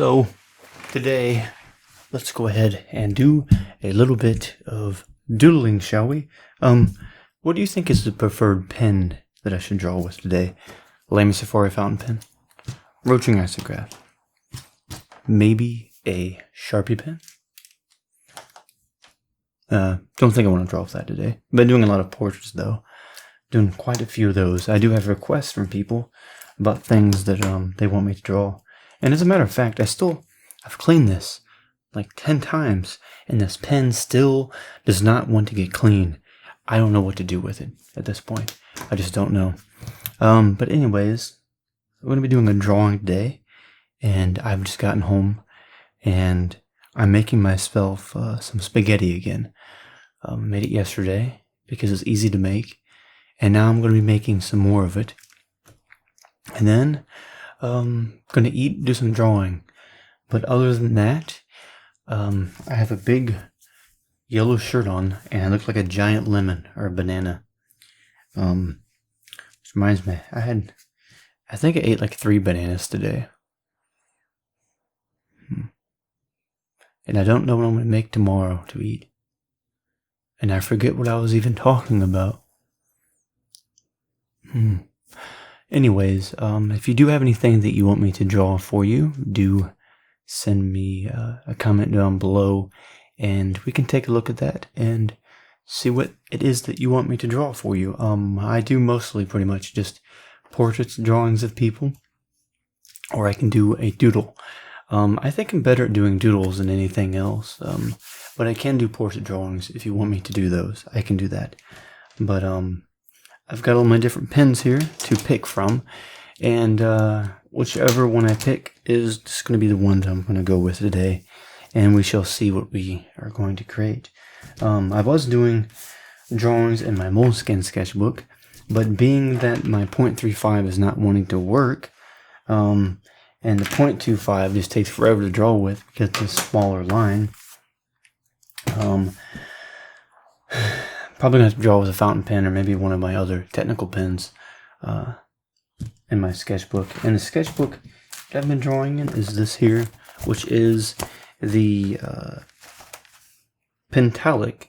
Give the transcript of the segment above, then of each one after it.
So today, let's go ahead and do a little bit of doodling, shall we? What do you think is the preferred pen that I should draw with today? Lamy Safari fountain pen, roaching isograph, maybe a Sharpie pen. Don't think I want to draw with that today. Been doing a lot of portraits though, doing quite a few of those. I do have requests from people about things that they want me to draw. And as a matter of fact, I've cleaned this like 10 times, and this pen still does not want to get clean. I don't know what to do with it at this point. I just don't know. But anyways, I'm going to be doing a drawing today, and I've just gotten home, and I'm making myself some spaghetti again. Made it yesterday because it's easy to make, and now I'm going to be making some more of it. And then I'm going to eat, do some drawing. But other than that, I have a big yellow shirt on, and I look like a giant lemon or a banana. Which reminds me, I think I ate like 3 bananas today. And I don't know what I'm going to make tomorrow to eat. And I forget what I was even talking about. Anyways, if you do have anything that you want me to draw for you, do send me a comment down below, and we can take a look at that and see what it is that you want me to draw for you. I do mostly pretty much just portraits, drawings of people, or I can do a doodle. I think I'm better at doing doodles than anything else, but I can do portrait drawings if you want me to do those. I can do that. But I've got all my different pens here to pick from, and whichever one I pick is just going to be the one that I'm going to go with today, and we shall see what we are going to create. I was doing drawings in my Moleskine sketchbook, but being that my .35 is not wanting to work, and the .25 just takes forever to draw with because it's a smaller line, probably going to have to draw with a fountain pen or maybe one of my other technical pens in my sketchbook. And the sketchbook that I've been drawing in is this here, which is the Pentalic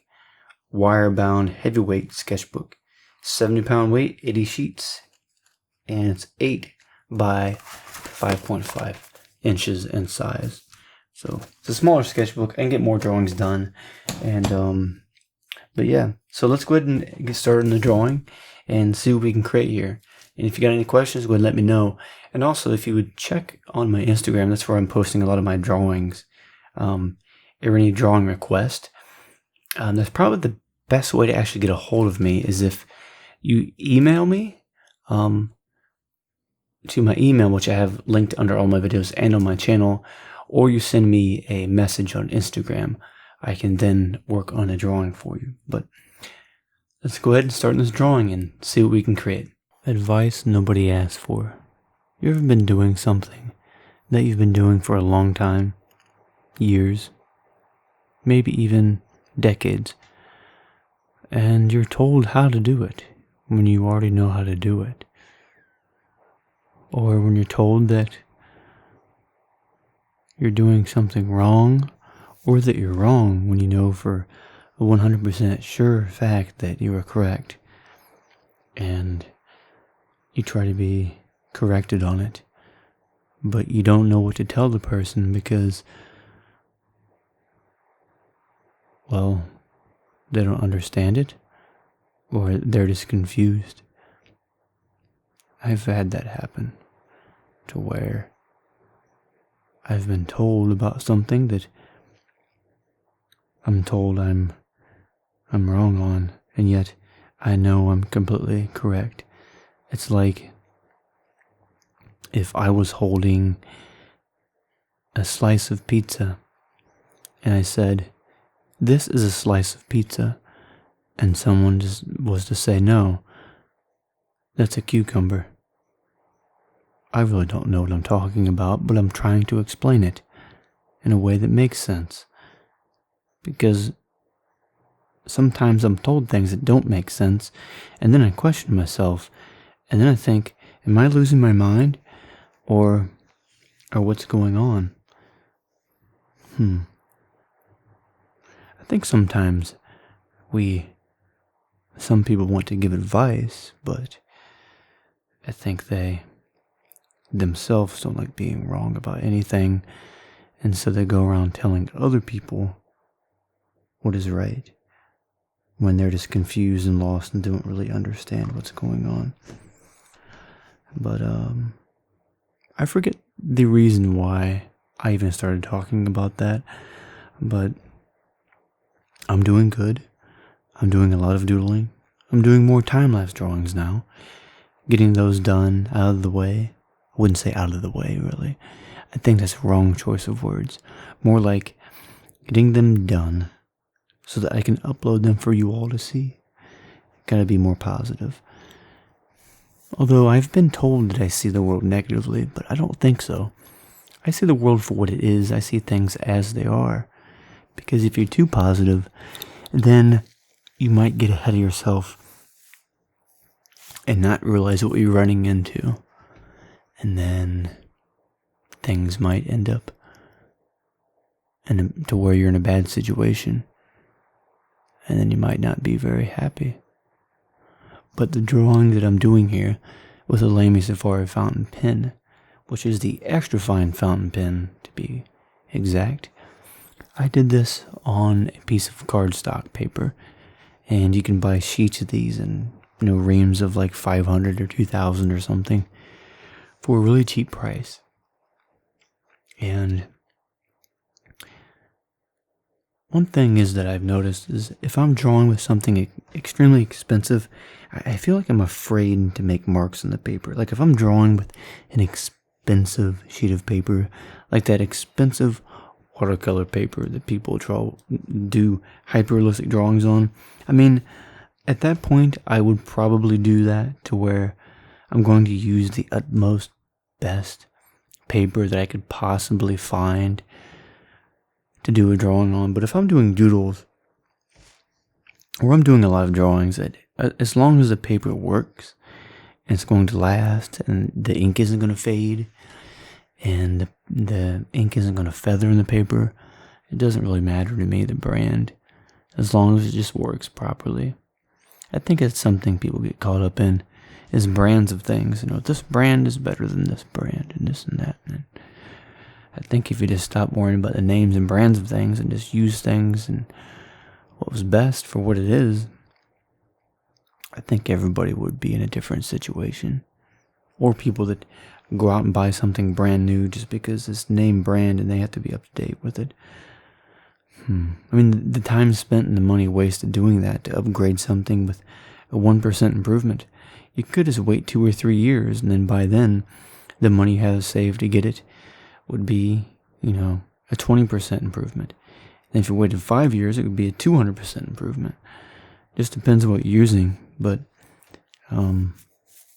wire-bound heavyweight sketchbook. 70-pound weight, 80 sheets, and it's 8 by 5.5 inches in size. So it's a smaller sketchbook. I can get more drawings done, and but yeah, so let's go ahead and get started in the drawing and see what we can create here. And if you got any questions, go ahead and let me know. And also, if you would check on my Instagram, that's where I'm posting a lot of my drawings. Or any drawing request. That's probably the best way to actually get a hold of me is if you email me to my email, which I have linked under all my videos and on my channel, or you send me a message on Instagram. I can then work on a drawing for you. But let's go ahead and start this drawing and see what we can create. Advice nobody asked for. You ever been doing something that you've been doing for a long time? Years? Maybe even decades. And you're told how to do it when you already know how to do it. Or when you're told that you're doing something wrong, or that you're wrong when you know for a 100% sure fact that you are correct, and you try to be corrected on it, but you don't know what to tell the person because, well, they don't understand it, or they're just confused. I've had that happen, to where I've been told about something that I'm told I'm wrong on, and yet I know I'm completely correct. It's like if I was holding a slice of pizza, and I said, "This is a slice of pizza," and someone just was to say, "No, that's a cucumber." I really don't know what I'm talking about, but I'm trying to explain it in a way that makes sense. Because sometimes I'm told things that don't make sense, and then I question myself, and then I think, am I losing my mind? Or what's going on? I think sometimes some people want to give advice, but I think they themselves don't like being wrong about anything, and so they go around telling other people what is right when they're just confused and lost and don't really understand what's going on. But I forget the reason why I even started talking about that, but I'm doing good. I'm doing a lot of doodling. I'm doing more time-lapse drawings now, getting those done out of the way. I wouldn't say out of the way, really. I think that's a wrong choice of words. More like getting them done so that I can upload them for you all to see. Gotta be more positive. Although I've been told that I see the world negatively, but I don't think so. I see the world for what it is. I see things as they are. Because if you're too positive, then you might get ahead of yourself and not realize what you're running into. And then things might end up to where you're in a bad situation. And then you might not be very happy. But the drawing that I'm doing here with a Lamy Safari fountain pen, which is the extra fine fountain pen to be exact, I did this on a piece of cardstock paper, and you can buy sheets of these in reams of like 500 or 2,000 or something for a really cheap price. And one thing is that I've noticed is if I'm drawing with something extremely expensive, I feel like I'm afraid to make marks on the paper. Like if I'm drawing with an expensive sheet of paper, like that expensive watercolor paper that people do hyper-realistic drawings on, I mean, at that point, I would probably do that to where I'm going to use the utmost best paper that I could possibly find to do a drawing on. But if I'm doing doodles, or I'm doing a lot of drawings, as long as the paper works, and it's going to last, and the ink isn't going to fade, and the ink isn't going to feather in the paper, it doesn't really matter to me, the brand, as long as it just works properly. I think it's something people get caught up in, is brands of things. This brand is better than this brand, and this and that. And I think if you just stop worrying about the names and brands of things and just use things and what was best for what it is, I think everybody would be in a different situation. Or people that go out and buy something brand new just because it's name brand and they have to be up to date with it. I mean, the time spent and the money wasted doing that to upgrade something with a 1% improvement. You could just wait 2 or 3 years, and then by then, the money you have saved to get it would be, a 20% improvement. And if you waited 5 years, it would be a 200% improvement. Just depends on what you're using, but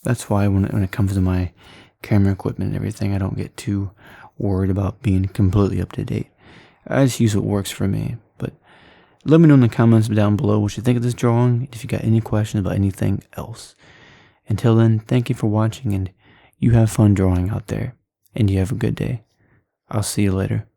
that's why when it comes to my camera equipment and everything, I don't get too worried about being completely up to date. I just use what works for me. But let me know in the comments down below what you think of this drawing, if you got any questions about anything else. Until then, thank you for watching, and you have fun drawing out there, and you have a good day. I'll see you later.